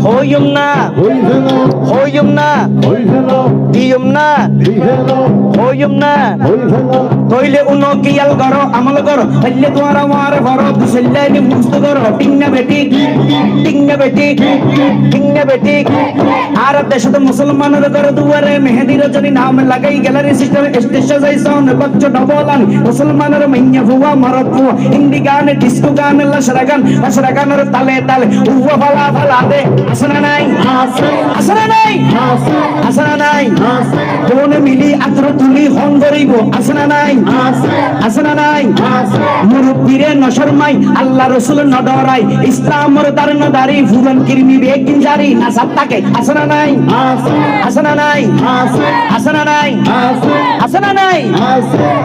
হইম না হইম না দিয়ম না হইম না তইলে উনো কিয়াল করো আমল করো হইলে তোমার আমার বড় দুসল্লানি মুস্ত করো টিংনা বেটি টিংনা বেটি টিংনা বেটি আর দেশে মুসলমানের ঘর দুয়ারে মেহেদি রজনী নাম লাগাই গ্যালারি সিস্টেম স্টেজ সাজাই সাউন্ড বচ্চ ডবলান মুসলমানের মাইয়া ফুয়া মারত ফুয়া হিন্দি গান ডিস্কো গান লাশরা গানের তালে তালে উয়া ফালা ফালা দে আসনা নাই আসনা নাই আসনা নাই কোন মিলি আত্র তুলি হন করিব আসনা নাই আসনা নাই মুরব্বিরে নশরমাই আল্লাহ রাসূল নডরাই ইসলামের দারন দারি ফুরন কিরমি বেকিন জারি না সাত্তাকে আসনা নাই আসনা নাই আসনা নাই আসনা নাই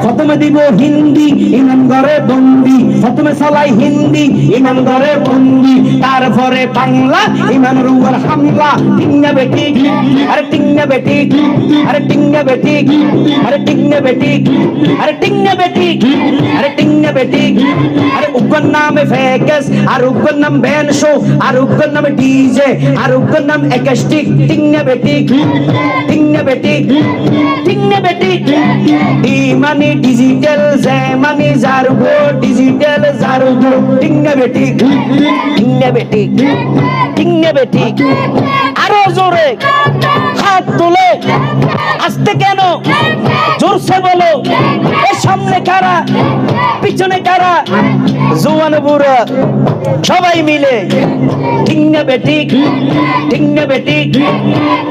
প্রথমে দিব হিন্দি ইমাম ঘরে বন্দি প্রথমে চলাই হিন্দি ইমাম ঘরে বন্দি তারপরে বাংলা ইমামের উপর হামলা টিংনা বেটি আরে টিংনা বেটি আরে টিংনা বেটি আরে টিংনা বেটি আরে টিংনা বেটি আরে টিংনা বেটি আরে উগ্র নামে ফেকেস আর উগ্র নাম ব্যান শো আর উগ্র নামে ডিজে আর উগ্র নাম একাস্টিক টিংনা বেটি টিংনা বেটি টিংনা বেটি ডি মানে ডিজিটাল জে মানে জারগো ডিজিটাল জারগো টিংনা বেটি টিংনা বেটি টিংনা বেটি আরো জোরে হাত তুলে আস্তে কেন জোরসে বলো এর সামনে কারা পিছনে কারা জোয়ান বুড়া সবাই মিলে টিংনা বেটি টিংনা বেটি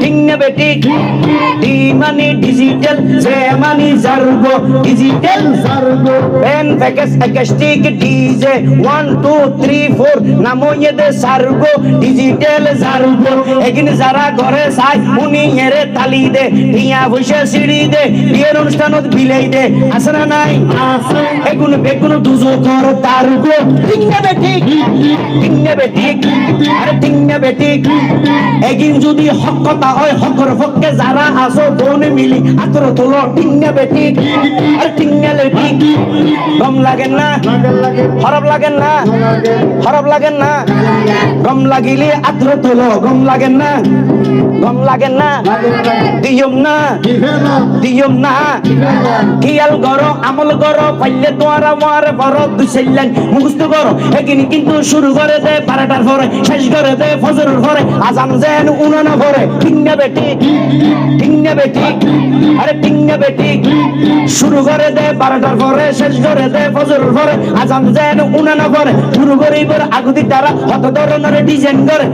টিংনা বেটি ডি মানে ডিজিটাল জে মানে জারগো ডিজিটাল জারগো ব্যান ফেকেস একাস্টিক ডিজে 1 2 3 4 নামো এদে সারগো ডিজিটাল জারগো এখানে যারা ঘরে চাই উনি এরে তালি দে টিয়া বসে সিঁড়ি দে বিয়ের অনুষ্ঠানত বিলাই দে আসনা নাই এগুন বেগুন দুজো কর তারগো টিংনা বেটি টিংনা বেটি আরে টিংনা বেটি এগিন যদি হক কথা হয় হকর পক্ষে যারা আসো বোন মিলি আতর তোলো টিংনা বেটি আরে টিংনা বেটি গম লাগেন না খারাপ লাগেন না খারাপ লাগেন না গম লাগিলে আতর তোলো গম লাগেন না গম লাগেন না দিয়ম না দিয়ম না কিয়াল করো আমল করো পাইলে তোমার আমার বড় দুসল্লান মুখস্থ করো এগিন কিন্তু শুরু করে দে 12টার পরে শেষ করে দে ফজরের পরে আজান যেন উনানা পরে টিংনা বেটি টিংনা বেটি আরে টিংনা বেটি শুরু করে দে 12টার পরে শেষ করে দে ফজরের পরে আজান যেন উনানা পরে শুরু করিবার আগুদি তারা কত ধরনের ডিজাইন করে